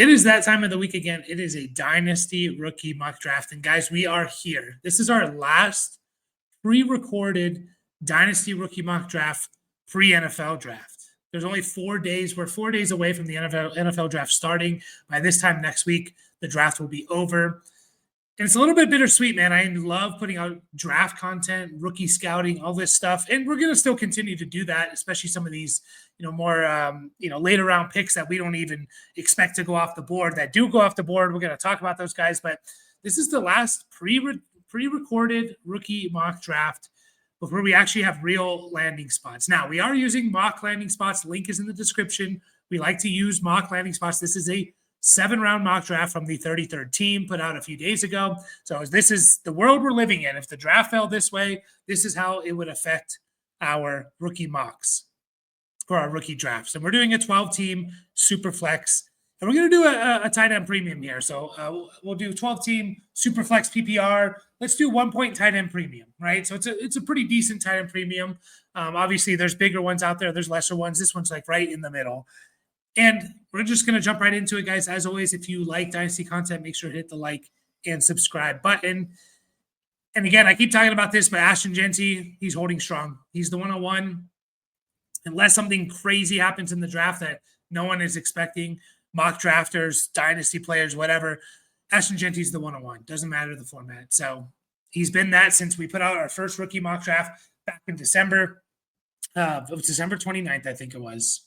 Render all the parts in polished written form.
It is that time of the week again. It is a Dynasty rookie mock draft. And guys, we are here. This is our last pre recorded Dynasty rookie mock draft pre NFL draft. There's only 4 days. We're 4 days away from the NFL draft starting. By this time next week, the draft will be over. And it's a little bit bittersweet, man. I love putting out draft content, rookie scouting, all this stuff. And we're going to still continue to do that, especially some of these, more, later round picks that we don't even expect to go off the board that do go off the board. We're going to talk about those guys. But this is the last pre-recorded rookie mock draft before we actually have real landing spots. Now, we are using mock landing spots. Link is in the description. We like to use mock landing spots. This is a 7-round mock draft from the 33rd team put out a few days ago. So this is the world we're living in. If the draft fell this way, this is how it would affect our rookie mocks for our rookie drafts. And we're doing a 12-team super flex. And we're going to do a tight end premium here. So we'll do 12-team super flex PPR. Let's do 1 point tight end premium, right? So it's a pretty decent tight end premium. Obviously, there's bigger ones out there. There's lesser ones. This one's like right in the middle. And we're just going to jump right into it, guys. As always, if you like Dynasty content, make sure to hit the like and subscribe button. And again, I keep talking about this, but Ashton Jeanty, he's holding strong. He's the 101. Unless something crazy happens in the draft that no one is expecting, mock drafters, Dynasty players, whatever, Ashton Jeanty's the 101. Doesn't matter the format. So he's been that since we put out our first rookie mock draft back in December. It was December 29th, I think it was.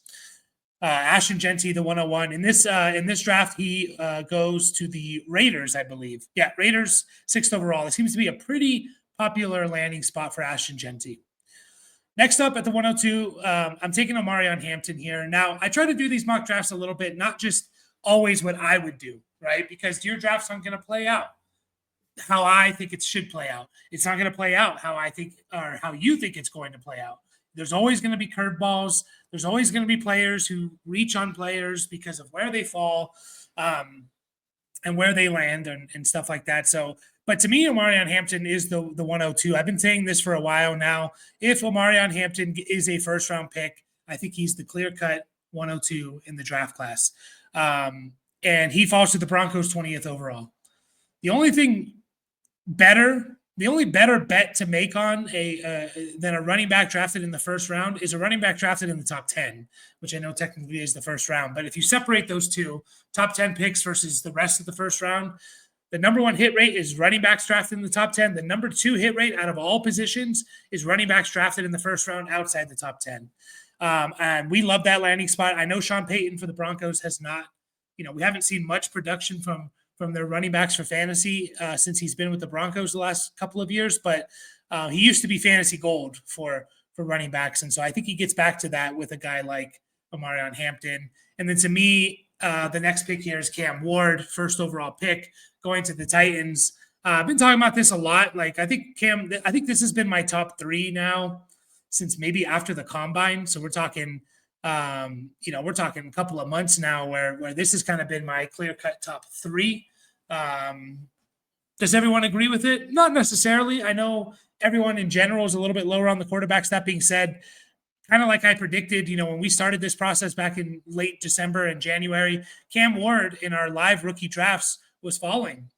Ashton Jeanty, the 101. In this draft, he goes to the Raiders, I believe. Yeah, Raiders, 6th overall. It seems to be a pretty popular landing spot for Ashton Jeanty. Next up at the 102, I'm taking Omarion Hampton here. Now, I try to do these mock drafts a little bit, not just always what I would do, right? Because your drafts aren't going to play out how I think it should play out. It's not going to play out how I think or how you think it's going to play out. There's always going to be curveballs. There's always going to be players who reach on players because of where they fall and where they land and stuff like that. So, but to me, Omarion Hampton is the 102. I've been saying this for a while now. If Omarion Hampton is a first-round pick, I think he's the clear-cut 102 in the draft class. And he falls to the Broncos 20th overall. The only better bet to make on than a running back drafted in the first round is a running back drafted in the top 10, which I know technically is the first round. But if you separate those two, top 10 picks versus the rest of the first round, the number 1 hit rate is running backs drafted in the top 10. The number 2 hit rate out of all positions is running backs drafted in the first round outside the top 10. And we love that landing spot. I know Sean Payton for the Broncos has not, we haven't seen much production from their running backs for fantasy since he's been with the Broncos the last couple of years, but he used to be fantasy gold for running backs. And so I think he gets back to that with a guy like Omarion Hampton. And then to me, the next pick here is Cam Ward, first overall pick going to the Titans. I've been talking about this a lot. Like I think this has been my top 3 now since maybe after the combine. So we're talking, we're talking a couple of months now where this has kind of been my clear-cut top 3. Does everyone agree with it? Not necessarily. I know everyone in general is a little bit lower on the quarterbacks. That being said, kind of like I predicted, when we started this process back in late December and January, Cam Ward in our live rookie drafts was falling.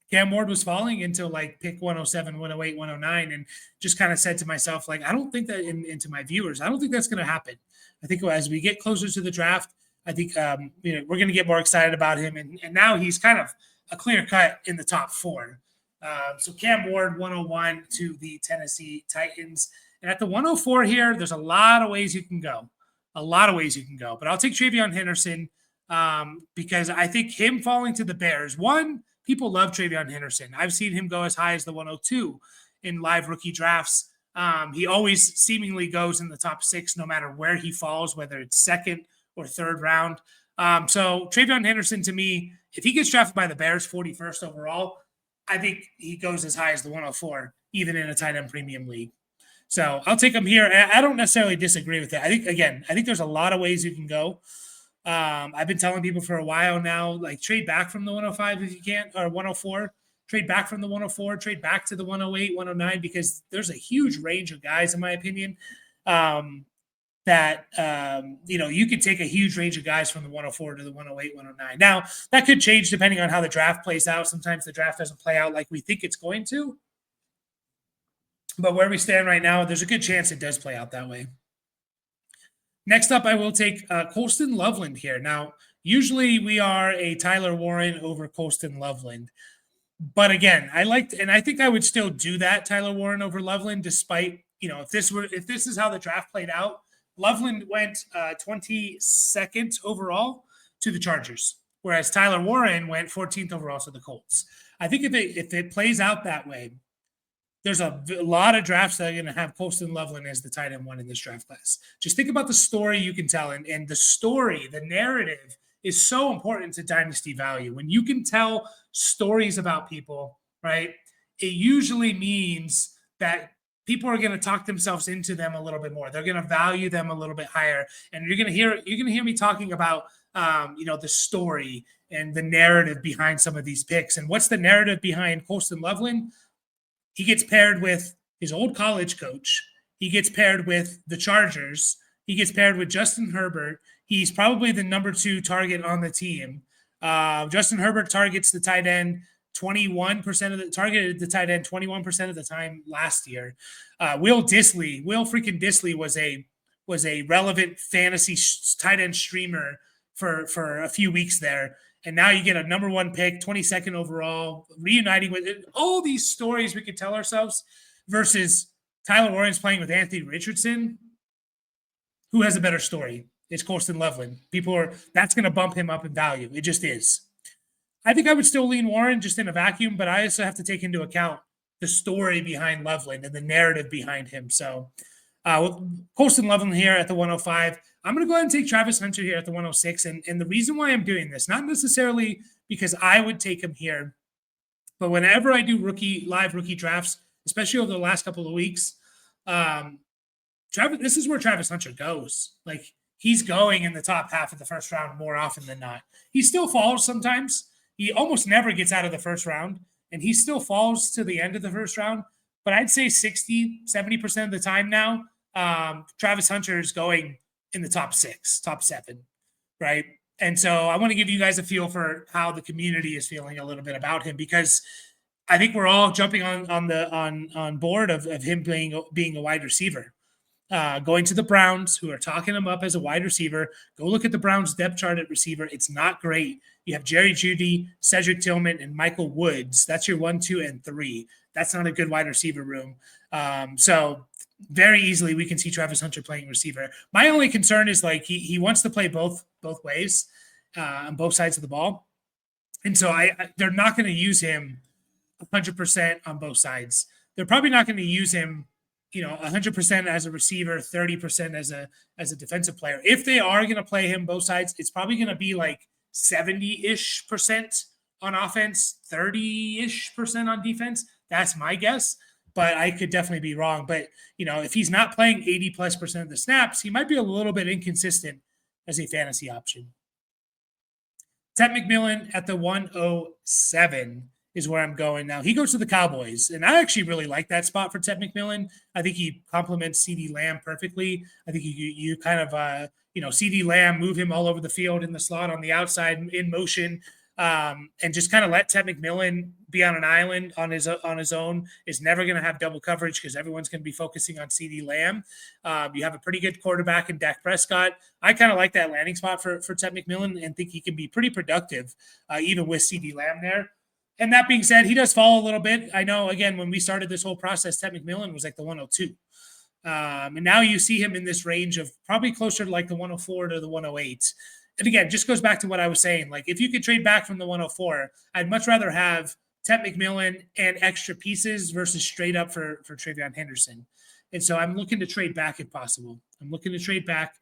Cam Ward was falling into like pick 107, 108, 109, and just kind of said to myself, like, I don't think that, into my viewers, I don't think that's going to happen. I think as we get closer to the draft, I think we're going to get more excited about him, and now he's kind of a clear cut in the top 4. So Cam Ward, 101 to the Tennessee Titans. And at the 104 here, there's a lot of ways you can go. But I'll take TreVeyon Henderson because I think him falling to the Bears, one, people love TreVeyon Henderson. I've seen him go as high as the 102 in live rookie drafts. He always seemingly goes in the top 6 no matter where he falls, whether it's second or third round. So TreVeyon Henderson, to me, if he gets drafted by the Bears 41st overall, I think he goes as high as the 104, even in a tight end premium league. So I'll take him here. I don't necessarily disagree with it. I think there's a lot of ways you can go. I've been telling people for a while now, like trade back from the 105 if you can, or 104. Trade back from the 104, trade back to the 108, 109, because there's a huge range of guys, in my opinion, that you could take a huge range of guys from the 104 to the 108, 109. Now, that could change depending on how the draft plays out. Sometimes the draft doesn't play out like we think it's going to. But where we stand right now, there's a good chance it does play out that way. Next up, I will take Colston Loveland here. Now, usually we are a Tyler Warren over Colston Loveland. But again, I think I would still do that, Tyler Warren over Loveland, despite, if this is how the draft played out. Loveland went 22nd overall to the Chargers, whereas Tyler Warren went 14th overall to the Colts. I think if it plays out that way, there's a lot of drafts that are going to have Colston Loveland as the tight end one in this draft class. Just think about the story you can tell, and the story, the narrative is so important to dynasty value. When you can tell stories about people, right, it usually means that people are going to talk themselves into them a little bit more. They're going to value them a little bit higher. And you're going to hear me talking about, the story and the narrative behind some of these picks. And what's the narrative behind Colston Loveland? He gets paired with his old college coach. He gets paired with the Chargers. He gets paired with Justin Herbert. He's probably the number 2 target on the team. Justin Herbert targets the tight end 21% of the targeted the tight end 21% of the time last year. Will freaking Disley was a relevant fantasy tight end streamer for a few weeks there. And now you get a number 1 pick, 22nd overall, reuniting with it. All these stories we could tell ourselves versus Tyler Warren's playing with Anthony Richardson. Who has a better story? It's Colston Loveland. That's going to bump him up in value. It just is. I think I would still lean Warren just in a vacuum, but I also have to take into account the story behind Loveland and the narrative behind him. So Colston Loveland here at the 105. I'm going to go ahead and take Travis Hunter here at the 106. And the reason why I'm doing this, not necessarily because I would take him here, but whenever I do live rookie drafts, especially over the last couple of weeks, this is where Travis Hunter goes. Like, he's going in the top half of the first round more often than not. He still falls sometimes. He almost never gets out of the first round, and he still falls to the end of the first round. But I'd say 60, 70% of the time now, Travis Hunter is going in the top 6, top 7, right? And so I want to give you guys a feel for how the community is feeling a little bit about him, because I think we're all jumping on board of him being a wide receiver. Going to the Browns, who are talking him up as a wide receiver. Go look at the Browns depth chart at receiver. It's not great. You have Jerry Jeudy, Cedric Tillman, and Michael Woods. That's your 1, 2, and 3. That's not a good wide receiver room. So very easily we can see Travis Hunter playing receiver. My only concern is he wants to play both ways on both sides of the ball. And so they're not going to use him 100% on both sides. They're probably not going to use him 100% as a receiver, 30% as a defensive player. If they are going to play him both sides, it's probably going to be like 70-ish% on offense, 30-ish% on defense. That's my guess, but I could definitely be wrong. But, if he's not playing 80+% of the snaps, he might be a little bit inconsistent as a fantasy option. Ted McMillan at the 107 is where I'm going now. He goes to the Cowboys, and I actually really like that spot for Ted McMillan. I think he complements CeeDee Lamb perfectly. I think you kind of, CeeDee Lamb, move him all over the field in the slot on the outside in motion, and just kind of let Ted McMillan be on an island on his own. Is never going to have double coverage because everyone's going to be focusing on CeeDee Lamb. You have a pretty good quarterback in Dak Prescott. I kind of like that landing spot for Ted McMillan and think he can be pretty productive even with CeeDee Lamb there. And that being said, he does fall a little bit. I know, again, when we started this whole process, Ted McMillan was like the 102. And now you see him in this range of probably closer to like the 104 to the 108. And again, just goes back to what I was saying. Like, if you could trade back from the 104, I'd much rather have Ted McMillan and extra pieces versus straight up for Travion Henderson. And so I'm looking to trade back if possible. I'm looking to trade back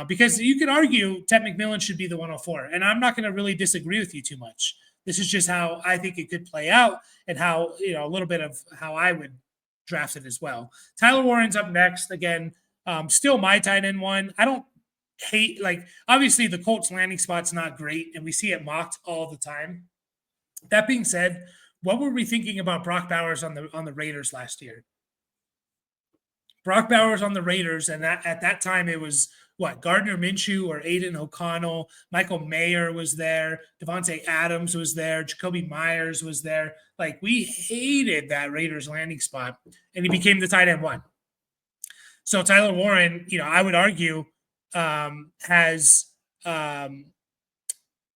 because you could argue Ted McMillan should be the 104. And I'm not going to really disagree with you too much. This is just how I think it could play out and how, a little bit of how I would draft it as well. Tyler Warren's up next. Again, still my tight end one. I don't hate, obviously the Colts landing spot's not great, and we see it mocked all the time. That being said, what were we thinking about Brock Bowers on the Raiders last year? Brock Bowers on the Raiders, and at that time it was Gardner Minshew or Aiden O'Connell. Michael Mayer was there. Devontae Adams was there. Jacoby Myers was there. Like, we hated that Raiders landing spot, and he became the tight end one. So Tyler Warren, I would argue, has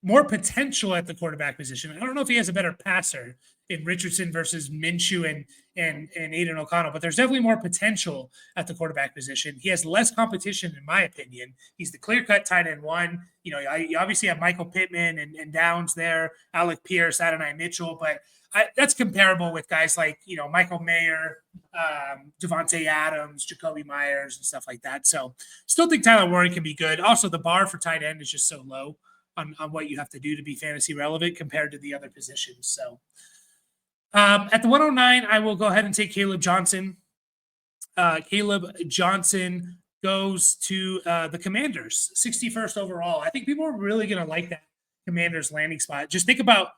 more potential at the quarterback position. I don't know if he has a better passer in Richardson versus Minshew and Aiden O'Connell, but there's definitely more potential at the quarterback position. He has less competition, in my opinion. He's the clear-cut tight end one. You obviously have Michael Pittman and Downs there, Alec Pierce, Adonai Mitchell, but that's comparable with guys like, Michael Mayer, Devontae Adams, Jacoby Myers, and stuff like that. So still think Tyler Warren can be good. Also, the bar for tight end is just so low on what you have to do to be fantasy relevant compared to the other positions. So at the 109, I will go ahead and take Caleb Johnson. Caleb Johnson goes to the Commanders, 61st overall. I think people are really going to like that Commanders landing spot. Just think about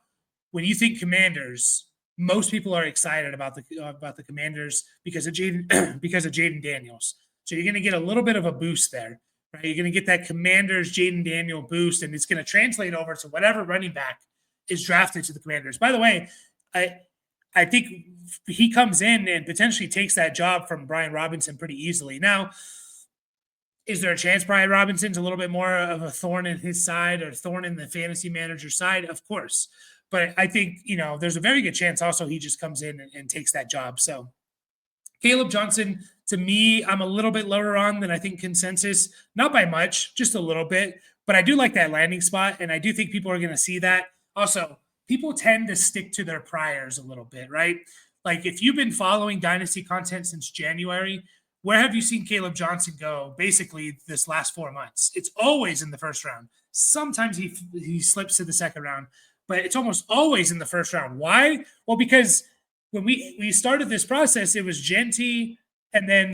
when you think Commanders, most people are excited about the Commanders because of Jaden Daniels. So you're going to get a little bit of a boost there. Right, you're going to get that Commanders Jaden Daniel boost, and it's going to translate over to whatever running back is drafted to the Commanders. By the way, I think he comes in and potentially takes that job from Brian Robinson pretty easily. Now, is there a chance Brian Robinson's a little bit more of a thorn in his side or thorn in the fantasy manager side? Of course. But I think, there's a very good chance also he just comes in and takes that job. So Caleb Johnson, to me, I'm a little bit lower on than I think consensus. Not by much, just a little bit. But I do like that landing spot, and I do think people are going to see that. Also, people tend to stick to their priors a little bit, right? Like, if you've been following Dynasty content since January, where have you seen Caleb Johnson go basically this last 4 months? It's always in the first round. Sometimes he slips to the second round, but it's almost always in the first round. Why? Well, because when we started this process, it was Genty, and then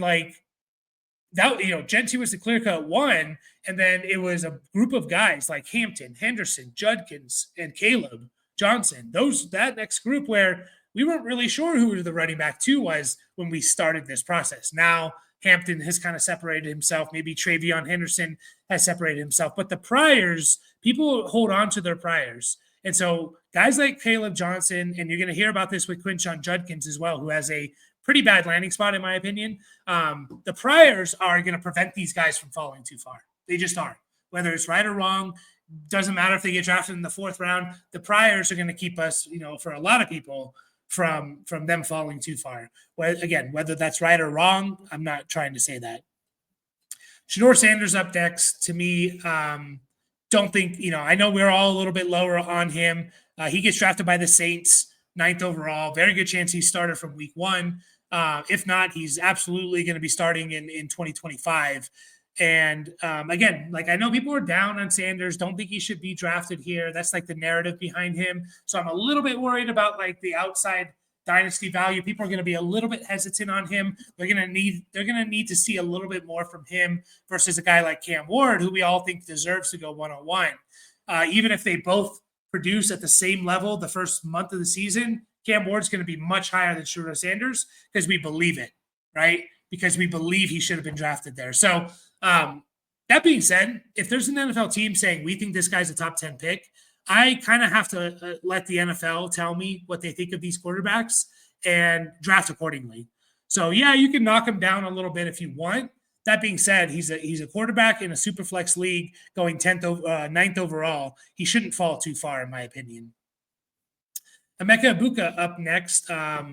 Genty was the clear-cut one, and then it was a group of guys like Hampton, Henderson, Judkins, and Caleb Johnson. That next group where we weren't really sure who the running back two was when we started this process. Now Hampton has kind of separated himself. Maybe Travion Henderson has separated himself. But the priors, people hold on to their priors. And so guys like Caleb Johnson, and you're going to hear about this with Quinshon Judkins as well, who has a pretty bad landing spot, in my opinion. The priors are going to prevent these guys from falling too far. They just are. Whether it's right or wrong, doesn't matter if they get drafted in the fourth round. The priors are going to keep us, for a lot of people, from them falling too far. Whether that's right or wrong, I'm not trying to say that. Shador Sanders up next. To me, don't think, I know we're all a little bit lower on him. He gets drafted by the Saints, 9th overall. Very good chance he started from week 1. If not, he's absolutely going to be starting in 2025. And again, I know people are down on Sanders, don't think he should be drafted here. That's the narrative behind him. So I'm a little bit worried about the outside dynasty value. People are going to be a little bit hesitant on him. They're going to need to see a little bit more from him versus a guy like Cam Ward, who we all think deserves to go 101. Even if they both produce at the same level the first month of the season, Cam Ward's going to be much higher than Shador Sanders because we believe it, right? Because we believe he should have been drafted there. So that being said, if there's an NFL team saying we think this guy's a top 10 pick, I kind of have to let the NFL tell me what they think of these quarterbacks and draft accordingly. So yeah, you can knock him down a little bit if you want. That being said, he's a quarterback in a super flex league going 9th overall. He shouldn't fall too far, in my opinion. Emeka Egbuka up next. I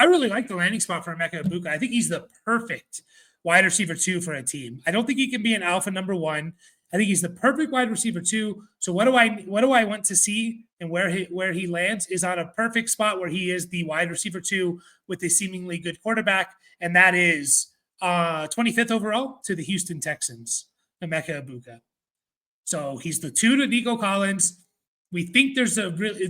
really like the landing spot for Emeka Egbuka. I think he's the perfect wide receiver 2 for a team. I don't think he can be an alpha number 1. I think he's the perfect wide receiver 2. So what do I want to see and where he lands is on a perfect spot where he is the wide receiver 2 with a seemingly good quarterback, and that is 25th overall to the Houston Texans, Emeka Egbuka. So he's the 2 to Nico Collins. We think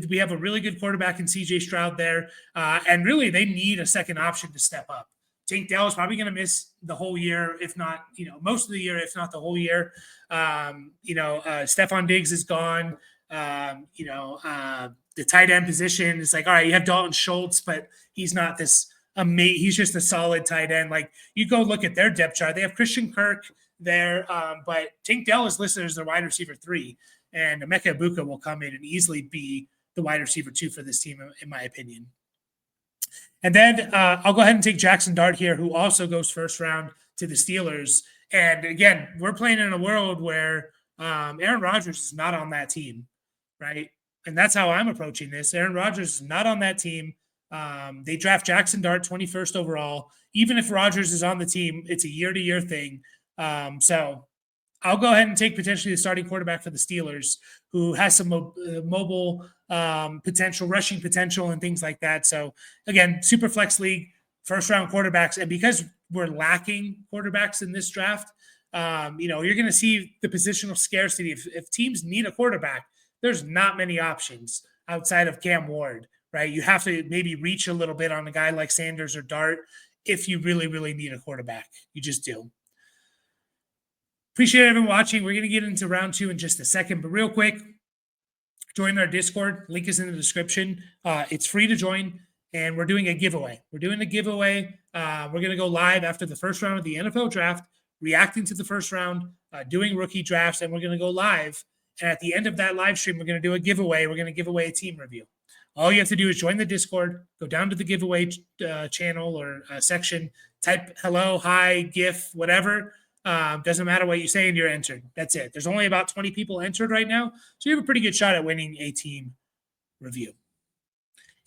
we have a really good quarterback in CJ Stroud there, and really they need a second option to step up. Tank Dell is probably going to miss the whole year, if not, most of the year, if not the whole year. Stephon Diggs is gone. The tight end position is all right, you have Dalton Schultz, but he's not this he's just a solid tight end. Like, you go look at their depth chart. They have Christian Kirk there, but Tank Dell is listed as their wide receiver 3, and Emeka Egbuka will come in and easily be the wide receiver 2 for this team, in my opinion. And then I'll go ahead and take Jackson Dart here, who also goes first round to the Steelers. And again, we're playing in a world where Aaron Rodgers is not on that team, right? And that's how I'm approaching this. Aaron Rodgers is not on that team. They draft Jackson Dart 21st overall. Even if Rodgers is on the team, it's a year-to-year thing. So I'll go ahead and take potentially the starting quarterback for the Steelers, who has some mobile potential, rushing potential, and things like that. So again, super flex league, first round quarterbacks. And because we're lacking quarterbacks in this draft, you're going to see the positional scarcity. If teams need a quarterback, there's not many options outside of Cam Ward, right? You have to maybe reach a little bit on a guy like Sanders or Dart if you really, really need a quarterback. You just do. Appreciate everyone watching. We're going to get into round 2 in just a second, but real quick, join our Discord. Link is in the description. It's free to join, and we're doing a giveaway. We're going to go live after the first round of the NFL draft, reacting to the first round, doing rookie drafts, and we're going to go live. And at the end of that live stream, we're going to do a giveaway. We're going to give away a team review. All you have to do is join the Discord, go down to the giveaway channel or section, type hello, hi, GIF, whatever. Doesn't matter what you say, and you're entered. That's it. There's only about 20 people entered right now, so you have a pretty good shot at winning a team review.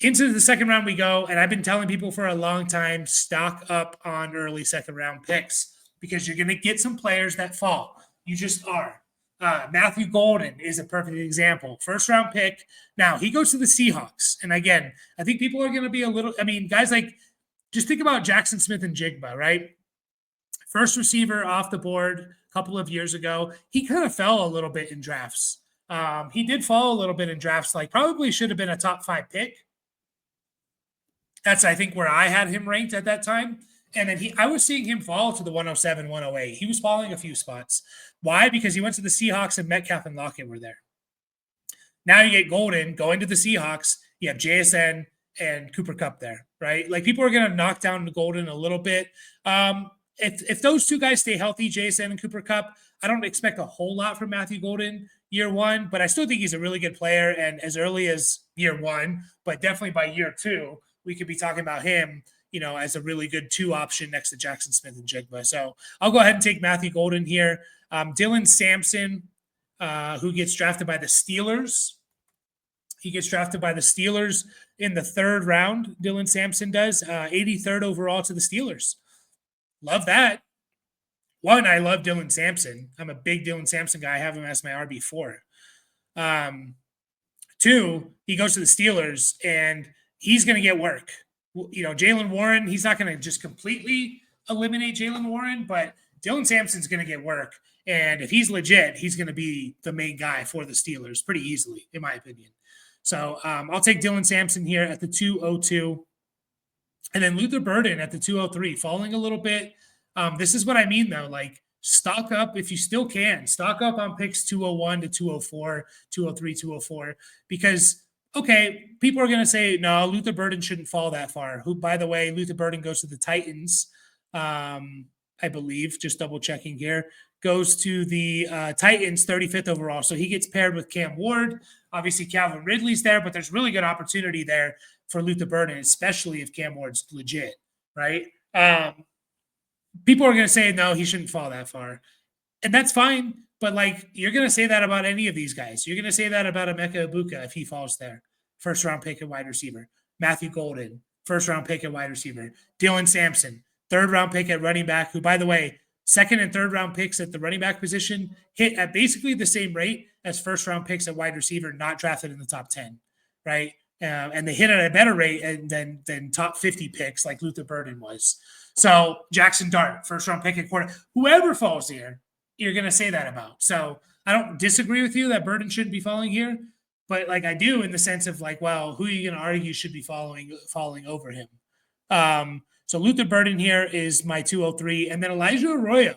Into the second round we go, and I've been telling people for a long time, stock up on early second round picks because you're going to get some players that fall. You just are. Matthew Golden is a perfect example. First round pick. Now, he goes to the Seahawks. And again, I think people are going to be guys like, just think about Jackson Smith and Jigba, right? First receiver off the board a couple of years ago. He kind of fell a little bit in drafts. He did fall a little bit in drafts, like probably should have been a top 5 pick. That's, I think, where I had him ranked at that time. And then I was seeing him fall to the 107, 108. He was falling a few spots. Why? Because he went to the Seahawks and Metcalf and Lockett were there. Now you get Golden going to the Seahawks. You have JSN and Cooper Kupp there, right? Like, people are going to knock down Golden a little bit. If those two guys stay healthy, JSN and Cooper Kupp, I don't expect a whole lot from Matthew Golden year 1, but I still think he's a really good player. And as early as year 1, but definitely by year 2, we could be talking about him, as a really good 2 option next to Jackson Smith and Jigba. So I'll go ahead and take Matthew Golden here. Dylan Sampson, who gets drafted by the Steelers. He gets drafted by the Steelers in the 3rd round. Dylan Sampson does, 83rd overall to the Steelers. Love that. 1, I love Dylan Sampson. I'm a big Dylan Sampson guy. I have him as my RB4. 2, he goes to the Steelers, and he's going to get work. Jaylen Warren, he's not going to just completely eliminate Jaylen Warren, but Dylan Sampson's going to get work. And if he's legit, he's going to be the main guy for the Steelers pretty easily, in my opinion. So I'll take Dylan Sampson here at the 202. And then Luther Burden at the 203, falling a little bit. This is what I mean, though. Like, stock up if you still can. Stock up on picks 201 to 204, 203, 204. Because, okay, people are going to say, no, Luther Burden shouldn't fall that far. Who, by the way, Luther Burden goes to the Titans, I believe, just double-checking here. Goes to the Titans, 35th overall. So he gets paired with Cam Ward. Obviously, Calvin Ridley's there, but there's really good opportunity there for Luther Burden, especially if Cam Ward's legit, right? People are going to say, no, he shouldn't fall that far. And that's fine. But, like, you're going to say that about any of these guys. You're going to say that about Emeka Egbuka if he falls there. First-round pick at wide receiver. Matthew Golden, first-round pick at wide receiver. Dylan Sampson, third-round pick at running back, who, by the way, second and third-round picks at the running back position hit at basically the same rate as first-round picks at wide receiver, not drafted in the top 10, right? And they hit at a better rate than top 50 picks like Luther Burden was. So Jackson Dart, first-round pick at quarter. Whoever falls here, you're going to say that about. So I don't disagree with you that Burden shouldn't be falling here, but, like, I do in the sense of, like, well, who are you going to argue should be falling over him? So Luther Burden here is my 203. And then Elijah Arroyo.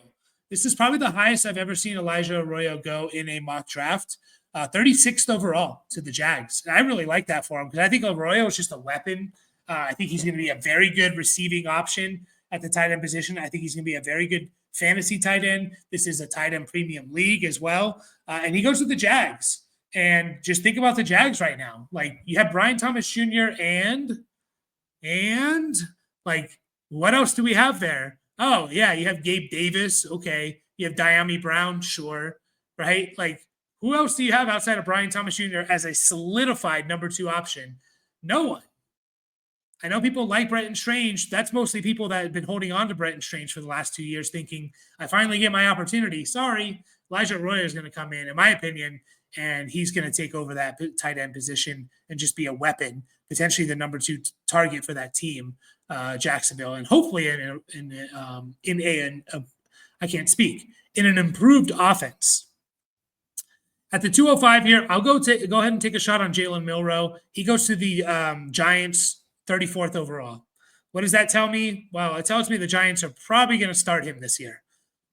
This is probably the highest I've ever seen Elijah Arroyo go in a mock draft. 36th overall to the Jags. And I really like that for him because I think Arroyo is just a weapon I think he's going to be a very good receiving option at the tight end position. I think he's going to be a very good fantasy tight end. This is a tight end premium league as well. And he goes with the Jags. And just think about the Jags right now. Like, you have Brian Thomas Jr. and like, what else do we have there? Oh, yeah, you have Gabe Davis. Okay. You have Diami Brown. Sure. Right? Like, who else do you have outside of Brian Thomas Jr. as a solidified number 2 option? No one. I know people like Bretton Strange. That's mostly people that have been holding on to Bretton Strange for the last 2 years, thinking, I finally get my opportunity. Sorry, Elijah Arroyo is going to come in my opinion, and he's going to take over that tight end position and just be a weapon, potentially the number 2 target for that team, Jacksonville, and hopefully in an improved offense. At the 205 here, I'll go ahead and take a shot on Jalen Milroe. He goes to the Giants, 34th overall. What does that tell me? Well, it tells me the Giants are probably going to start him this year.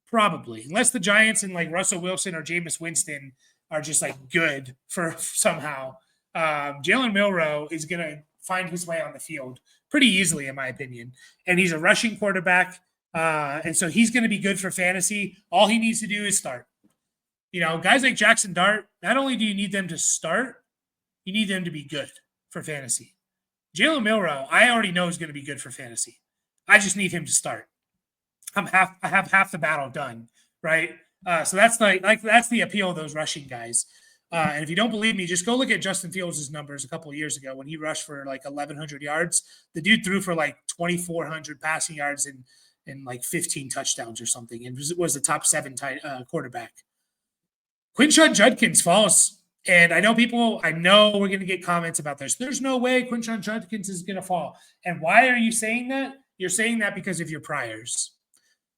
Probably. Unless the Giants and like Russell Wilson or Jameis Winston are just like good for somehow. Jalen Milroe is going to find his way on the field pretty easily, in my opinion. And he's a rushing quarterback. And so he's going to be good for fantasy. All he needs to do is start. You know, guys like Jackson Dart, not only do you need them to start, you need them to be good for fantasy. Jalen Milroe, I already know is going to be good for fantasy. I just need him to start. I have half the battle done, right? So that's that's the appeal of those rushing guys. And if you don't believe me, just go look at Justin Fields' numbers a couple of years ago when he rushed for like 1,100 yards. The dude threw for like 2,400 passing yards and like 15 touchdowns or something, and was the top 7 quarterback. Quinshon Judkins falls, and I know we're going to get comments about this. There's no way Quinshon Judkins is going to fall. And why are you saying that? You're saying that because of your priors.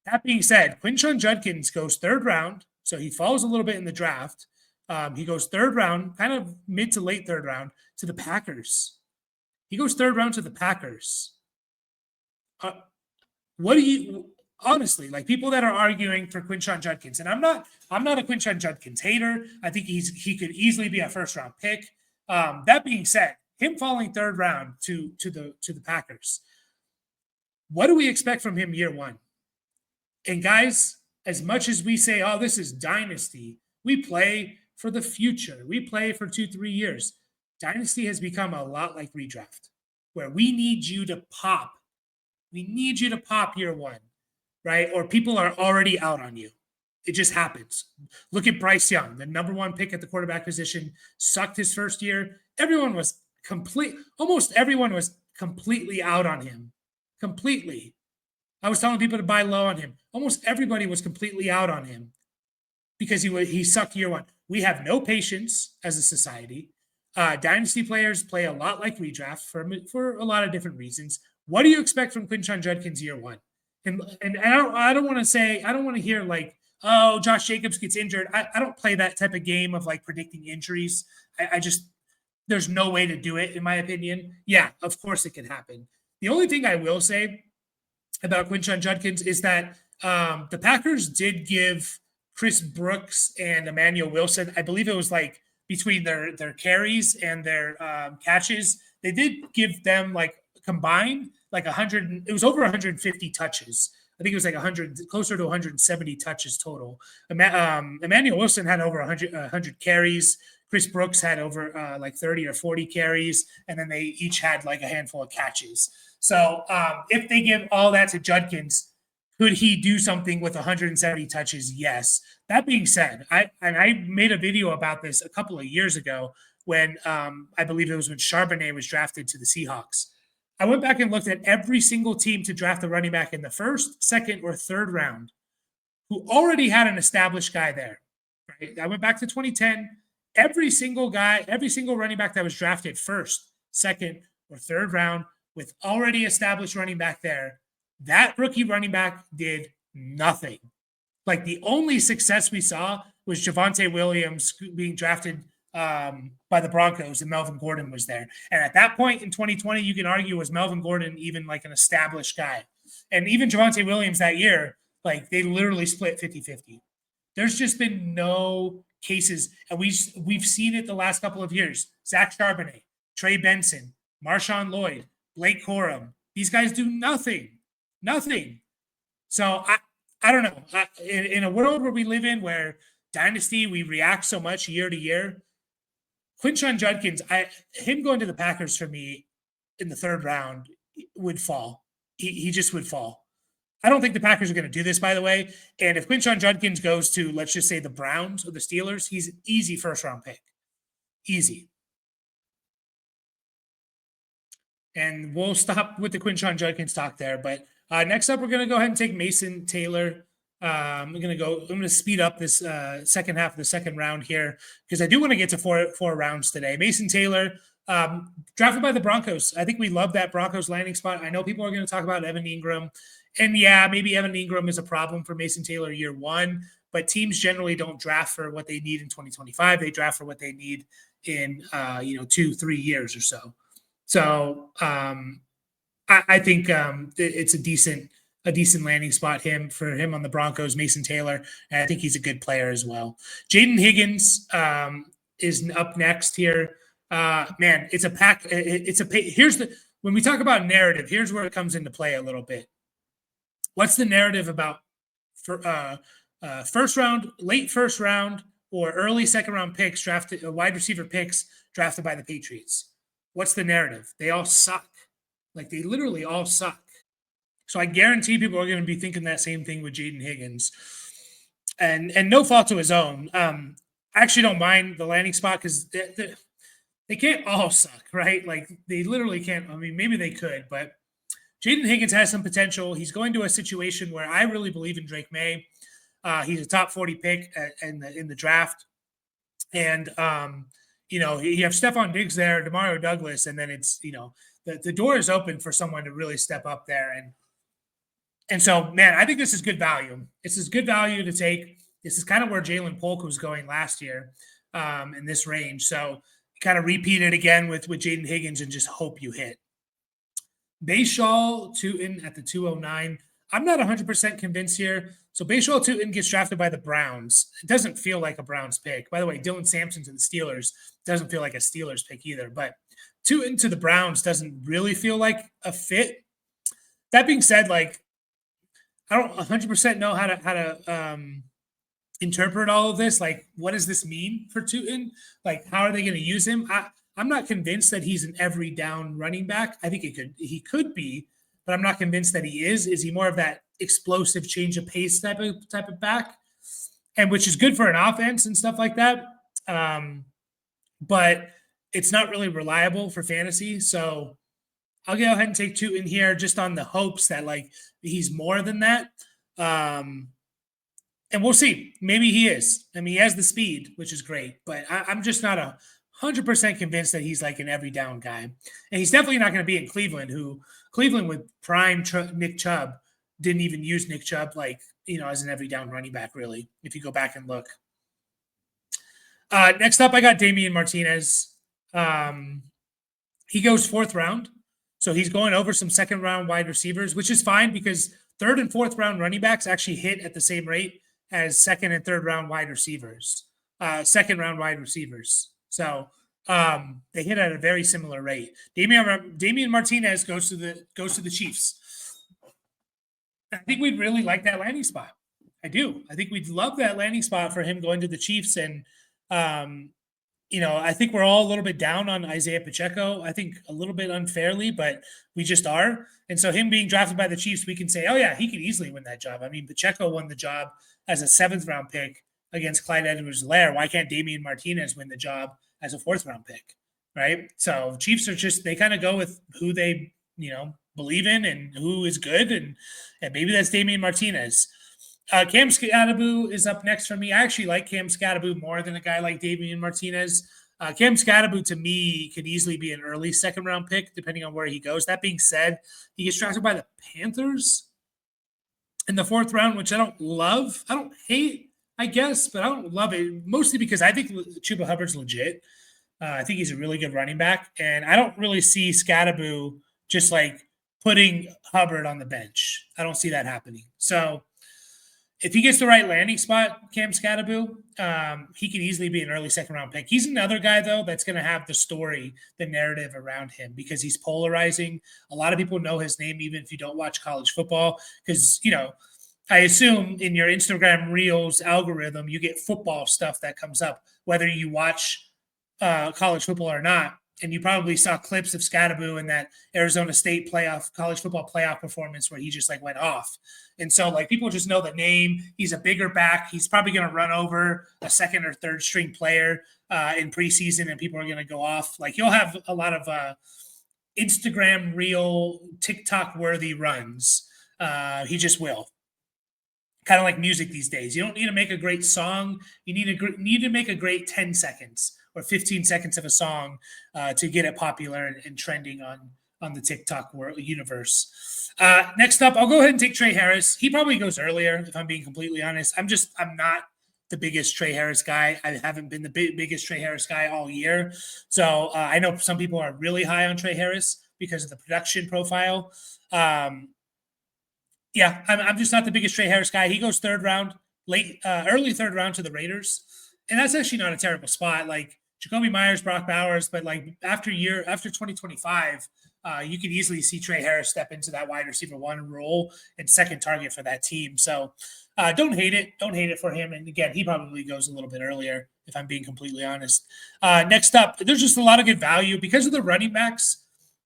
That being said, Quinshon Judkins goes 3rd round, so he falls a little bit in the draft. He goes 3rd round, kind of mid to late 3rd round, to the Packers. He goes 3rd round to the Packers. What do you... Honestly, like people that are arguing for Quinshon Judkins, and I'm not a Quinshon Judkins hater. I think he could easily be a 1st round pick. That being said, him falling 3rd round to the Packers, what do we expect from him year 1? And guys, as much as we say, oh, this is Dynasty, we play for the future. We play for 2-3 years. Dynasty has become a lot like redraft, where we need you to pop. We need you to pop year 1. Right? Or people are already out on you. It just happens. Look at Bryce Young, the number 1 pick at the quarterback position, sucked his first year. Almost everyone was completely out on him. Completely. I was telling people to buy low on him. Almost everybody was completely out on him because he sucked year 1. We have no patience as a society. Dynasty players play a lot like redraft for a lot of different reasons. What do you expect from Quinshon Judkins year 1? And I don't want to hear like, oh, Josh Jacobs gets injured. I don't play that type of game of like predicting injuries. I just, there's no way to do it, in my opinion. Yeah, of course it can happen. The only thing I will say about Quinshon Judkins is that the Packers did give Chris Brooks and Emmanuel Wilson, I believe it was like between their carries and their catches, they did give them like combined like 100, it was over 150 touches. I think it was like 100, closer to 170 touches total. Emmanuel Wilson had over 100 carries. Chris Brooks had over like 30 or 40 carries, and then they each had like a handful of catches. So if they give all that to Judkins, could he do something with 170 touches? Yes. That being said, I made a video about this a couple of years ago when I believe it was when Charbonnet was drafted to the Seahawks. I went back and looked at every single team to draft a running back in the 1st, 2nd, or 3rd round who already had an established guy there. Right? I went back to 2010. Every single running back that was drafted 1st, 2nd, or 3rd round with already established running back there, that rookie running back did nothing. Like the only success we saw was Javonte Williams being drafted by the Broncos, and Melvin Gordon was there. And at that point in 2020, you can argue, was Melvin Gordon even like an established guy? And even Javonte Williams that year, like they literally split 50-50. There's just been no cases, and we've seen it the last couple of years. Zach Charbonnet, Trey Benson, Marshawn Lloyd, Blake Corum. These guys do nothing. Nothing. So I don't know. In a world where we live in where Dynasty, we react so much year to year, Quinshon Judkins, him going to the Packers for me in the third round would fall. He just would fall. I don't think the Packers are going to do this, by the way. And if Quinshon Judkins goes to, let's just say, the Browns or the Steelers, he's an easy first-round pick. Easy. And we'll stop with the Quinshon Judkins talk there. But next up, we're going to go ahead and take Mason Taylor. I'm going to speed up this second half of the second round here because I do want to get to four rounds today. Mason Taylor, drafted by the Broncos. I think we love that Broncos landing spot. I know people are going to talk about Evan Ingram. And yeah, maybe Evan Ingram is a problem for Mason Taylor year one, but teams generally don't draft for what they need in 2025. They draft for what they need in 2-3 years or so. So I think it's a decent landing spot for him on the Broncos, Mason Taylor, and I think he's a good player as well. Jaden Higgins is up next here. Man, it's a pack. When we talk about narrative, here's where it comes into play a little bit. What's the narrative about first round, late first round, or early second round picks drafted, wide receiver picks drafted by the Patriots? What's the narrative? They all suck. Like they literally all suck. So I guarantee people are going to be thinking that same thing with Jaden Higgins, and no fault to his own. I actually don't mind the landing spot because they can't all suck, right? Like they literally can't. I mean, maybe they could, but Jaden Higgins has some potential. He's going to a situation where I really believe in Drake May. He's a top 40 pick in the draft. And, you have Stephon Diggs there, Demario Douglas, and then it's, the door is open for someone to really step up there. And so, man, I think this is good value. This is good value to take. This is kind of where Jalen Polk was going last year in this range. So kind of repeat it again with Jaden Higgins and just hope you hit. Bashal Tutin at the 209. I'm not 100% convinced here. So Bashal Tutin gets drafted by the Browns. It doesn't feel like a Browns pick. By the way, Dylan Sampson to the Steelers doesn't feel like a Steelers pick either. But Tutin to the Browns doesn't really feel like a fit. That being said, like I don't 100% know how to interpret all of this. Like, what does this mean for Tutin? Like, how are they going to use him? I'm not convinced that he's an every down running back. I think he could be, but I'm not convinced that he is. Is he more of that explosive change of pace type of back? And which is good for an offense and stuff like that. But it's not really reliable for fantasy. So I'll go ahead and take Tutin here just on the hopes that like he's more than that. And we'll see. Maybe he is. I mean, he has the speed, which is great, but I'm just not 100% convinced that he's like an every down guy. And he's definitely not going to be in Cleveland, Cleveland with prime Nick Chubb didn't even use Nick Chubb as an every down running back, really, if you go back and look. Next up, I got Damian Martinez. He goes fourth round. So he's going over some second round wide receivers, which is fine because third and fourth round running backs actually hit at the same rate as second and third round wide receivers, second round wide receivers. So they hit at a very similar rate. Damian Martinez goes to the Chiefs. I think we'd really like that landing spot. I do. I think we'd love that landing spot for him going to the Chiefs. And, I think we're all a little bit down on Isaiah Pacheco. I think a little bit unfairly, but we just are. And so him being drafted by the Chiefs, we can say, oh, yeah, he could easily win that job. I mean, Pacheco won the job as a seventh-round pick against Clyde Edwards-Helaire. Why can't Damian Martinez win the job as a fourth-round pick, right? So Chiefs are they kind of go with who they, believe in and who is good, and maybe that's Damian Martinez. Cam Skattebo is up next for me. I actually like Cam Skattebo more than a guy like Damian Martinez. Cam Skattebo, to me, could easily be an early second-round pick, depending on where he goes. That being said, he gets drafted by the Panthers in the fourth round, which I don't love. I don't hate, I guess, but I don't love it, mostly because I think Chuba Hubbard's legit. I think he's a really good running back, and I don't really see Skattebo just, putting Hubbard on the bench. I don't see that happening. So if he gets the right landing spot, Cam Scattaboo, he could easily be an early second round pick. He's another guy, though, that's going to have the story, the narrative around him because he's polarizing. A lot of people know his name, even if you don't watch college football, because, I assume in your Instagram Reels algorithm, you get football stuff that comes up, whether you watch college football or not. And you probably saw clips of Scattaboo in that Arizona State college football playoff performance where he just went off. And so people just know the name. He's a bigger back. He's probably going to run over a second or third string player in preseason, and people are going to go off. You'll have a lot of Instagram reel, TikTok worthy runs. He just will. Kind of like music these days. You don't need to make a great song. You need to make a great 10 seconds or 15 seconds of a song to get it popular and trending on the TikTok universe. Next up, I'll go ahead and take Trey Harris. He probably goes earlier, if I'm being completely honest. I'm not the biggest Trey Harris guy. I haven't been the biggest Trey Harris guy all year. So I know some people are really high on Trey Harris because of the production profile. I'm just not the biggest Trey Harris guy. He goes third round, early third round to the Raiders. And that's actually not a terrible spot. Jacoby Myers, Brock Bowers, but after 2025, you could easily see Trey Harris step into that wide receiver one role and second target for that team. So don't hate it. Don't hate it for him. And again, he probably goes a little bit earlier, if I'm being completely honest. Next up, there's just a lot of good value because of the running backs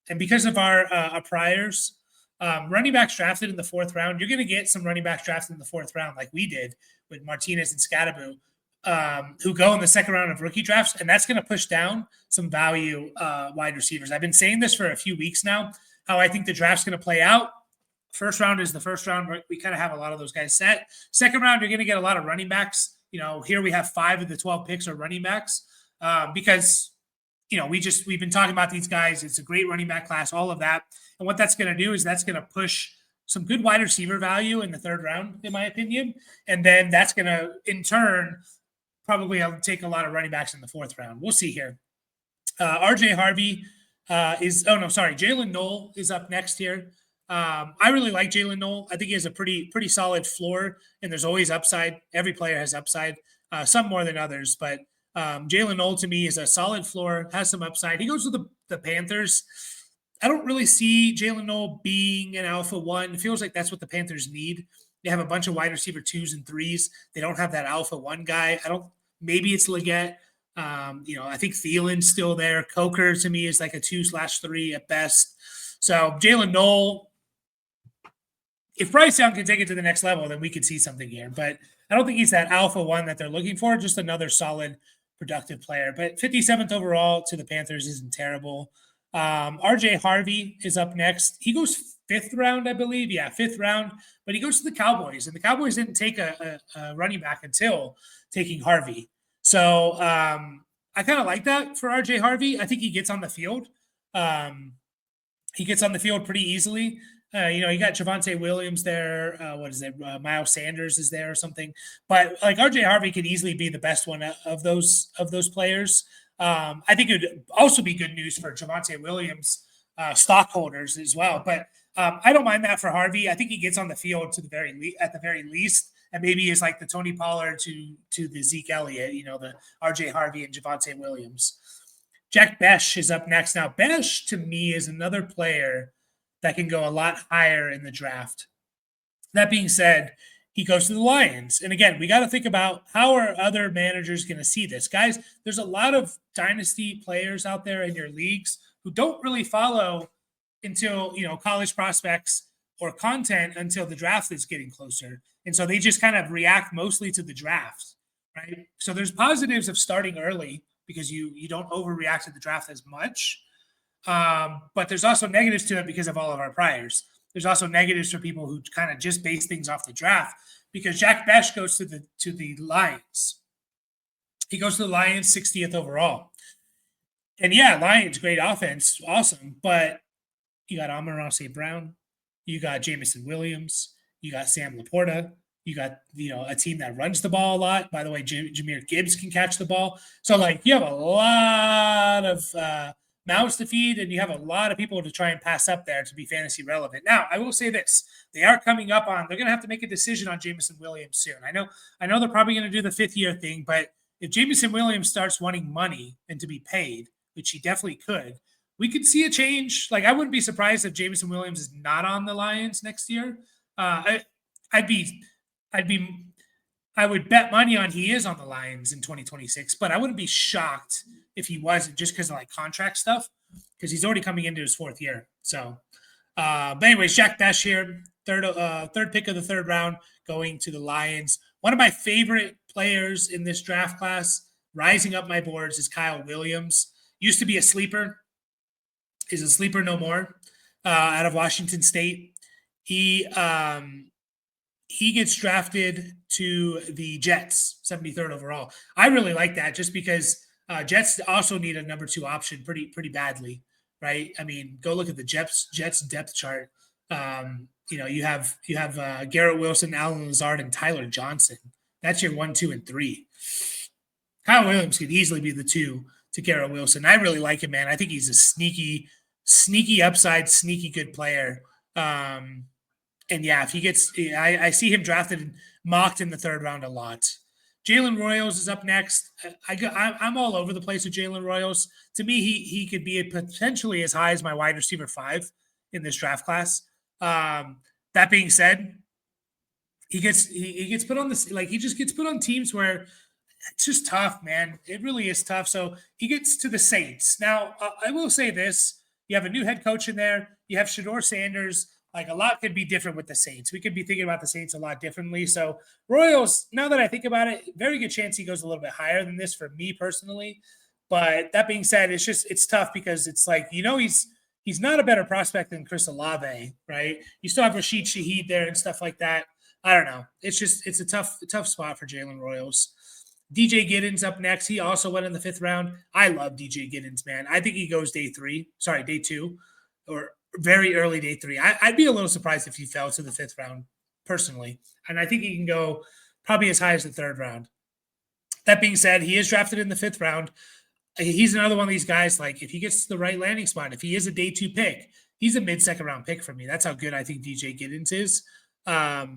and because of our priors. Running backs drafted in the fourth round, you're going to get some running backs drafted in the fourth round like we did with Martinez and Scattaboo. Who go in the second round of rookie drafts, and that's going to push down some value wide receivers. I've been saying this for a few weeks now, how I think the draft's going to play out. First round is the first round. We kind of have a lot of those guys set. Second round, you're going to get a lot of running backs. Here we have 5 of the 12 picks are running backs because, we've been talking about these guys. It's a great running back class, all of that. And what that's going to do is that's going to push some good wide receiver value in the third round, in my opinion. And then that's going to, in turn, probably I'll take a lot of running backs in the fourth round. We'll see here. RJ Harvey Jalen Noel is up next here. I really like Jalen Noel. I think he has a pretty solid floor, and there's always upside. Every player has upside, some more than others. But Jalen Noel to me is a solid floor, has some upside. He goes to the Panthers. I don't really see Jalen Noel being an alpha one. It feels like that's what the Panthers need. They have a bunch of wide receiver 2s and 3s. They don't have that alpha one guy. Maybe it's Leggett. I think Thielen's still there. Coker to me is like a 2/3 at best. So Jalen Noel, if Bryce Young can take it to the next level, then we could see something here. But I don't think he's that alpha one that they're looking for. Just another solid, productive player. But 57th overall to the Panthers isn't terrible. RJ Harvey is up next. He goes 5th round, I believe. Yeah, 5th round. But he goes to the Cowboys. And the Cowboys didn't take a running back until taking Harvey. So I kind of like that for RJ Harvey. I think he gets on the field. He gets on the field pretty easily. You got Javonte Williams there. Miles Sanders is there or something. But RJ Harvey could easily be the best one of those players. I think it would also be good news for Javonte Williams stockholders as well. But I don't mind that for Harvey. I think he gets on the field at the very least. And maybe is like the Tony Pollard to the Zeke Elliott, the RJ Harvey and Javonte Williams. Jack Besh is up next. Now, Besh to me is another player that can go a lot higher in the draft. That being said, he goes to the Lions. And again, we got to think about how are other managers going to see this. Guys, there's a lot of dynasty players out there in your leagues who don't really follow until, college prospects or content until the draft is getting closer. And so they just kind of react mostly to the draft, right? So there's positives of starting early because you don't overreact to the draft as much. But there's also negatives to it because of all of our priors. There's also negatives for people who kind of just base things off the draft because Jack Besh goes to the Lions. He goes to the Lions 60th overall. And yeah, Lions, great offense, awesome. But you got Amon-Ra St. Brown, you got Jamison Williams, you got Sam Laporta, you got a team that runs the ball a lot. By the way, Jahmyr Gibbs can catch the ball. So you have a lot of mouths to feed, and you have a lot of people to try and pass up there to be fantasy relevant. Now, I will say this: they are coming up on. They're going to have to make a decision on Jameson Williams soon. I know they're probably going to do the 5th-year thing, but if Jameson Williams starts wanting money and to be paid, which he definitely could, we could see a change. Like, I wouldn't be surprised if Jameson Williams is not on the Lions next year. I'd be, I would bet money on he is on the Lions in 2026, but I wouldn't be shocked if he wasn't, just because of like contract stuff, because he's already coming into his 4th year. So, but anyways, Jack Besh here, third pick of the 3rd round, going to the Lions. One of my favorite players in this draft class, rising up my boards, is Kyle Williams. Used to be a sleeper, is a sleeper no more. Out of Washington State, he gets drafted to the Jets, 73rd overall. I really like that, just because Jets also need a number 2 option pretty badly, right? I mean, go look at the Jets depth chart. You have Garrett Wilson, Alan Lazard, and Tyler Johnson. That's your 1, 2, and 3. Kyle Williams could easily be the 2 to Garrett Wilson. I really like him, man. I think he's a sneaky upside, sneaky good player. And yeah, if he gets, I see him drafted and mocked in the 3rd round a lot. Jalen Royals is up next. I'm all over the place with Jalen Royals. To me, he could be potentially as high as my wide receiver 5 in this draft class. That being said, he gets put on this, like, he just gets put on teams where it's just tough, man. It really is tough. So he gets to the Saints. Now, I will say this: you have a new head coach in there. You have Shedeur Sanders. Like, a lot could be different with the Saints. We could be thinking about the Saints a lot differently. So Royals, now that I think about it, very good chance he goes a little bit higher than this for me personally. But that being said, it's tough, because it's like, he's not a better prospect than Chris Olave, right? You still have Rashid Shaheed there and stuff like that. I don't know. It's a tough spot for Jalen Royals. DJ Giddens up next. He also went in the 5th round. I love DJ Giddens, man. I think he goes day 2, or very early day 3. I'd be a little surprised if he fell to the 5th round, personally. And I think he can go probably as high as the 3rd round. That being said, he is drafted in the 5th round. He's another one of these guys, like, if he gets to the right landing spot, if he is a day 2 pick, he's a mid-2nd round pick for me. That's how good I think DJ Giddens is. But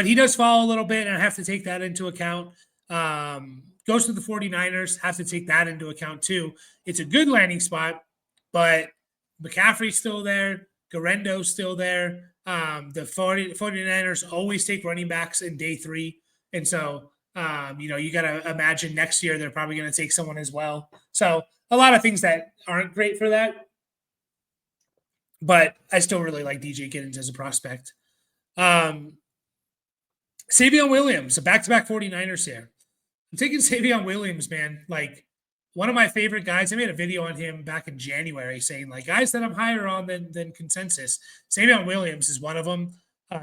he does fall a little bit, and I have to take that into account. Goes to the 49ers, have to take that into account too. It's a good landing spot, but McCaffrey's still there. Garendo's still there. The 49ers always take running backs in day 3. And so, you got to imagine next year they're probably going to take someone as well. So a lot of things that aren't great for that. But I still really like DJ Giddens as a prospect. Savion Williams, a back-to-back 49ers here. I'm taking Savion Williams, man. Like, one of my favorite guys. I made a video on him back in January saying, like, guys that I'm higher on than consensus. Savion Williams is one of them.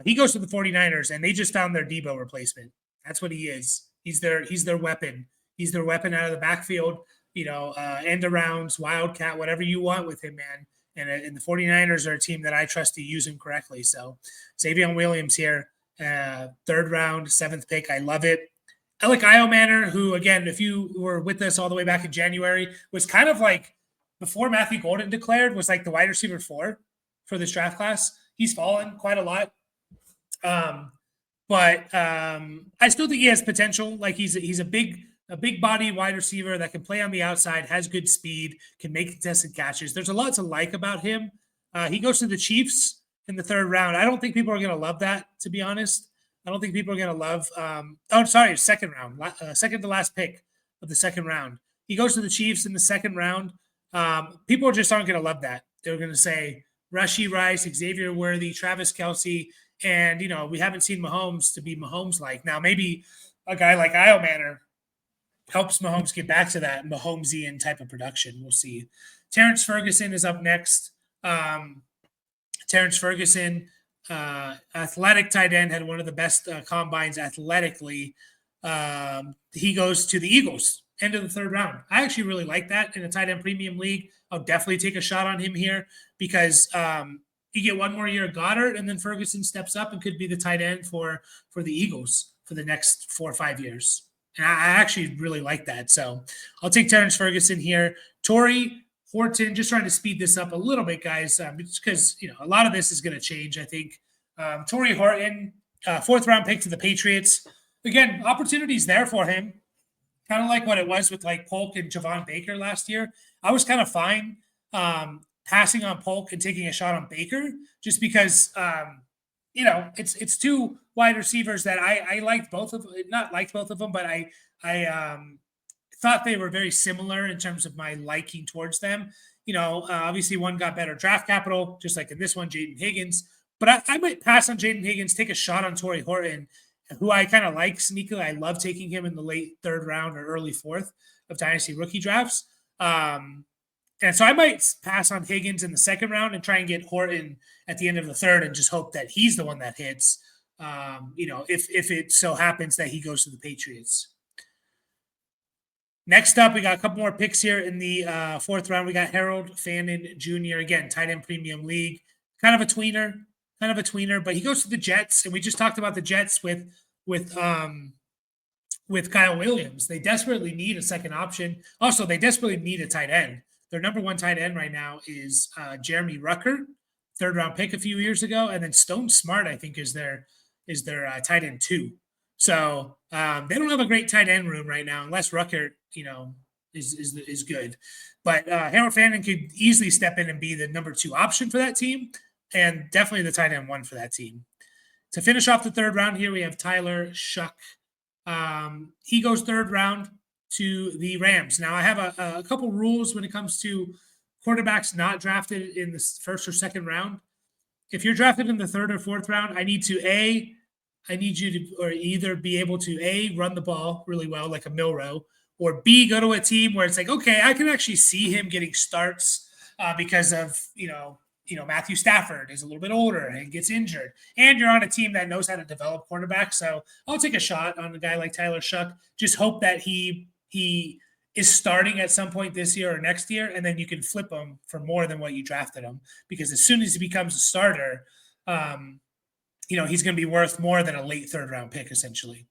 He goes to the 49ers, and they just found their Debo replacement. That's what he is. He's their weapon. He's their weapon out of the backfield, end arounds, wildcat, whatever you want with him, man. And the 49ers are a team that I trust to use him correctly. So Savion Williams here, 3rd round, 7th pick. I love it. Alec Iomanner, who, again, if you were with us all the way back in January, was kind of like, before Matthew Golden declared, was like the wide receiver 4 for this draft class. He's fallen quite a lot. But I still think he has potential. Like, he's a big body wide receiver that can play on the outside, has good speed, can make contested catches. There's a lot to like about him. He goes to the Chiefs in the 3rd round. I don't think people are going to love that, to be honest. I don't think people are going to love 2nd round, second to last pick of the 2nd round. He goes to the Chiefs in the 2nd round. People just aren't going to love that. They're going to say Rashee Rice, Xavier Worthy, Travis Kelce, and, we haven't seen Mahomes to be Mahomes-like. Now, maybe a guy like Iomanner helps Mahomes get back to that Mahomesian type of production. We'll see. Terrence Ferguson is up next. Terrence Ferguson, athletic tight end, had one of the best combines athletically. He goes to the Eagles, end of the 3rd round. I actually really like that in a tight end premium league. I'll definitely take a shot on him here, because you get one more year of Goddard, and then Ferguson steps up and could be the tight end for the Eagles for the next 4 or 5 years. And I actually really like that. So I'll take Terrence Ferguson here. Torrey Horton, just trying to speed this up a little bit, guys, just because a lot of this is going to change. I think Torrey Horton, fourth round pick to the Patriots. Again, opportunities there for him, kind of like what it was with like Polk and Javon Baker last year. I was kind of fine passing on Polk and taking a shot on Baker, just because it's two wide receivers that I liked both of, not liked both of them, but I thought they were very similar in terms of my liking towards them. Obviously one got better draft capital, just like in this one, Jaden Higgins. But I might pass on Jaden Higgins, take a shot on Torrey Horton, who I kind of like sneakily. I love taking him in the late third round or early fourth of Dynasty rookie drafts. And so I might pass on Higgins in the second round and try and get Horton at the end of the third and just hope that he's the one that hits, if it so happens that he goes to the Patriots. Next up, we got a couple more picks here in the fourth round. We got Harold Fannin Jr., again, tight end premium league. Kind of a tweener, but he goes to the Jets. And we just talked about the Jets with Kyle Williams. They desperately need a second option. Also, they desperately need a tight end. Their number one tight end right now is Jeremy Rucker, third round pick a few years ago. And then Stone Smart, I think, is their tight end 2. So they don't have a great tight end room right now, unless Rucker, is good. But Harold Fannin could easily step in and be the number 2 option for that team, and definitely the tight end 1 for that team. To finish off the third round here, we have Tyler Shuck. He goes third round to the Rams. Now, I have a couple rules when it comes to quarterbacks not drafted in the first or second round. If you're drafted in the third or fourth round, I need you to either be able to run the ball really well, like a Milrow, or B, go to a team where it's like, okay, I can actually see him getting starts because of, Matthew Stafford is a little bit older and gets injured. And you're on a team that knows how to develop quarterbacks. So I'll take a shot on a guy like Tyler Shuck. Just hope that he is starting at some point this year or next year, and then you can flip him for more than what you drafted him. Because as soon as he becomes a starter, he's going to be worth more than a late third round pick, essentially.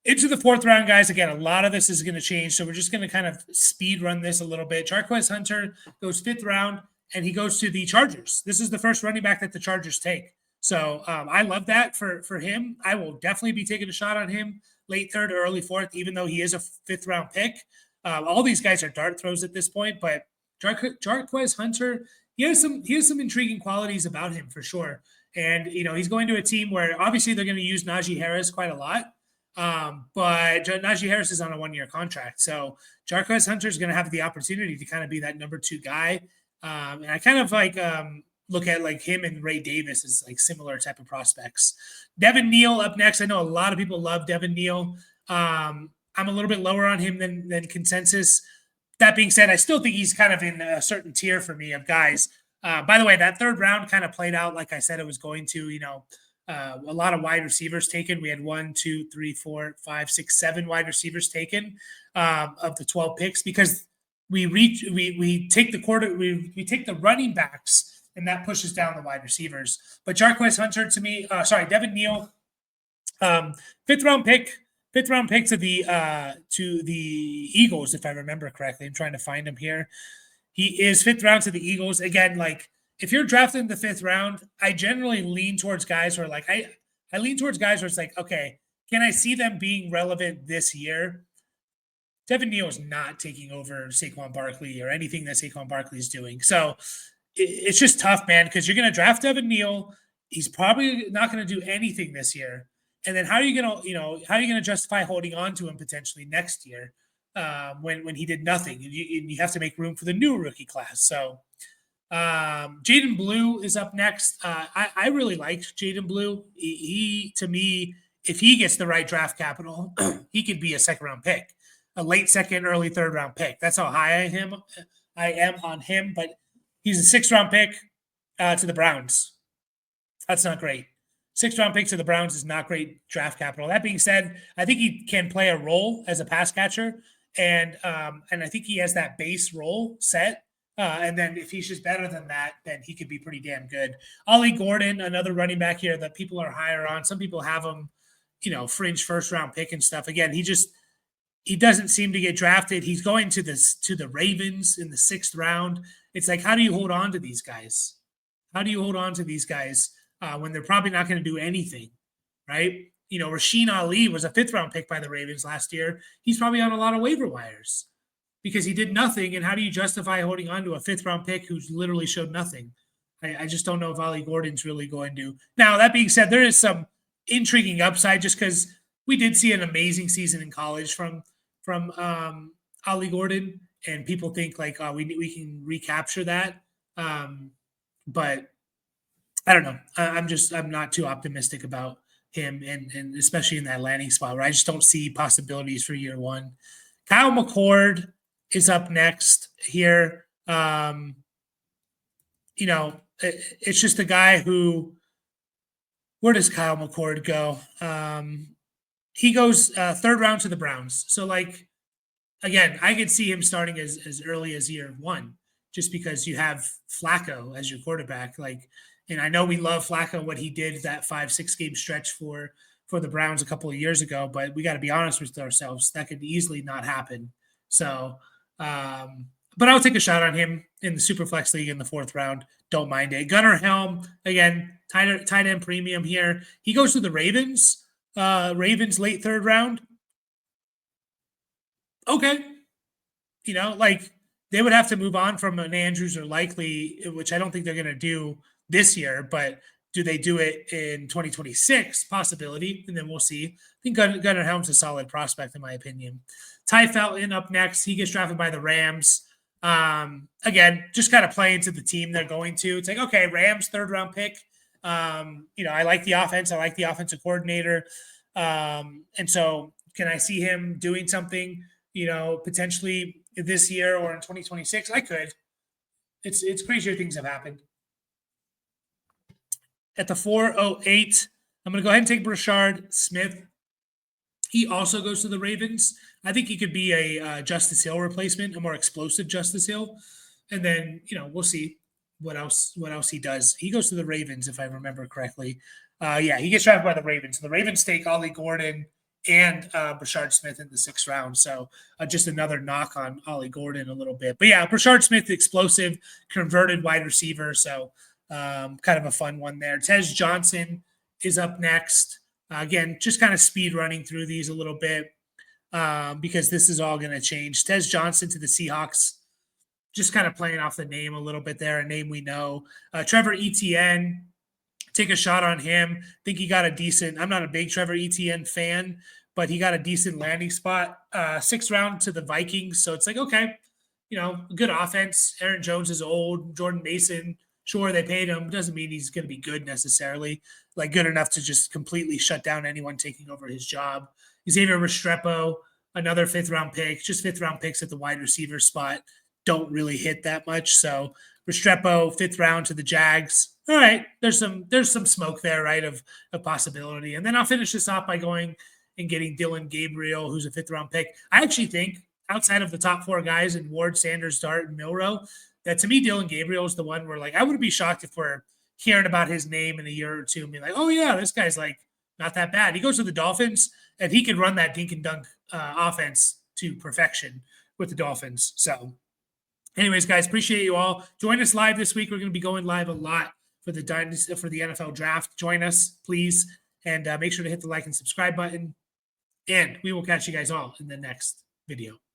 Into the fourth round, guys. Again, a lot of this is going to change, so we're just going to kind of speed run this a little bit. Jarquez Hunter goes fifth round, and he goes to the Chargers. This is the first running back that the Chargers take. So I love that for him. I will definitely be taking a shot on him late third or early fourth, even though he is a fifth round pick. All these guys are dart throws at this point, but Jarquez Hunter, he has some intriguing qualities about him for sure. And, he's going to a team where obviously they're going to use Najee Harris quite a lot. But Najee Harris is on a 1-year contract. So Jarquez Hunter is going to have the opportunity to kind of be that number 2 guy. And I kind of look at like him and Ray Davis as like similar type of prospects. Devin Neal up next. I know a lot of people love Devin Neal. I'm a little bit lower on him than consensus. That being said, I still think he's kind of in a certain tier for me of guys. By the way, that third round kind of played out like I said it was going to. A lot of wide receivers taken. We had 1, 2, 3, 4, 5, 6, 7 wide receivers taken of the 12 picks, because we take the running backs, and that pushes down the wide receivers. But Jarquez Hunter to me, Devin Neal, fifth round pick to the Eagles, if I remember correctly. I'm trying to find him here. He is fifth round to the Eagles. Again, like if you're drafted in the fifth round, I generally lean towards guys where like I lean towards guys where it's like, okay, can I see them being relevant this year? Devin Neal is not taking over Saquon Barkley or anything that Saquon Barkley is doing. So it's just tough, man, because you're going to draft Devin Neal. He's probably not going to do anything this year. And then how are you going to justify holding on to him potentially next year when he did nothing? And you have to make room for the new rookie class. So Jaden Blue is up next. I really liked Jaden Blue. He, to me, if he gets the right draft capital, he could be a second round pick, a late second, early third round pick. That's how high I am on him. But he's a 6th round pick to the Browns. That's not great. 6th round pick to the Browns is not great draft capital. That being said, I think he can play a role as a pass catcher, and I think he has that base role set. And then if he's just better than that, then he could be pretty damn good. Ollie Gordon, another running back here that people are higher on. Some people have him, fringe 1st round pick and stuff. Again, he doesn't seem to get drafted. He's going to the Ravens in the 6th round. It's like, how do you hold on to these guys? How do you hold on to these guys when they're probably not going to do anything, right? You know, Rasheen Ali was a 5th round pick by the Ravens last year. He's probably on a lot of waiver wires because he did nothing. And how do you justify holding on to a 5th round pick who's literally showed nothing? I just don't know if Ollie Gordon's really going to. Now, that being said, there is some intriguing upside just because we did see an amazing season in college from Ollie Gordon, and people think like we can recapture that. But I don't know. I'm not too optimistic about him, and especially in that landing spot where I just don't see possibilities for year one. Kyle McCord is up next here. You know, it's just a guy who. Where does Kyle McCord go? He goes 3rd round to the Browns. So, like, again, I could see him starting as early as year one, just because you have Flacco as your quarterback. Like, and I know we love Flacco, what he did that 5-6 game stretch for the Browns a couple of years ago, but we got to be honest with ourselves. That could easily not happen. So, but I'll take a shot on him in the Superflex League in the 4th round. Don't mind it. Gunnar Helm, again, tight end premium here. He goes to the Ravens. Ravens late 3rd round. Okay. You know, like they would have to move on from an Andrews or Likely, which I don't think they're going to do this year, but do they do it in 2026? Possibility. And then we'll see. I think Gunnar Helm's a solid prospect in my opinion. Ty Felton up next. He gets drafted by the Rams. Again, just kind of playing to the team they're going to. It's like, okay, Rams 3rd round pick. You know, I like the offense. I like the offensive coordinator. And so can I see him doing something, you know, potentially this year or in 2026? I could. It's crazier things have happened. At the 408, I'm going to go ahead and take Brashard Smith. He also goes to the Ravens. I think he could be a Justice Hill replacement, a more explosive Justice Hill. And then, you know, we'll see what else he does. He goes to the Ravens, if I remember correctly. Yeah, he gets drafted by the Ravens. The Ravens take Ollie Gordon and Brashard Smith in the 6th round. So just another knock on Ollie Gordon a little bit. But yeah, Brashard Smith, explosive, converted wide receiver. So kind of a fun one there. Tez Johnson is up next. Again, just kind of speed running through these a little bit because this is all going to change. Tez Johnson to the Seahawks, just kind of playing off the name a little bit there, a name we know. Trevor Etienne, take a shot on him. I think he got a decent – I'm not a big Trevor Etienne fan, but he got a decent landing spot. 6th round to the Vikings. So it's like, okay, you know, good offense. Aaron Jones is old. Jordan Mason, sure, they paid him. Doesn't mean he's going to be good necessarily, like good enough to just completely shut down anyone taking over his job. Xavier Restrepo, another 5th round pick. Just 5th round picks at the wide receiver spot don't really hit that much. So Restrepo, 5th round to the Jags. All right, there's some smoke there, right, of a possibility. And then I'll finish this off by going and getting Dylan Gabriel, who's a 5th round pick. I actually think outside of the top 4 guys in Ward, Sanders, Dart, and Milrow, that to me, Dylan Gabriel is the one where, like, I wouldn't be shocked if we're hearing about his name in a year or two and be like, oh, yeah, this guy's, like, not that bad. He goes to the Dolphins, and he can run that dink and dunk offense to perfection with the Dolphins. So, anyways, guys, appreciate you all. Join us live this week. We're going to be going live a lot for the Dynasty, for the NFL draft. Join us, please, and make sure to hit the like and subscribe button. And we will catch you guys all in the next video.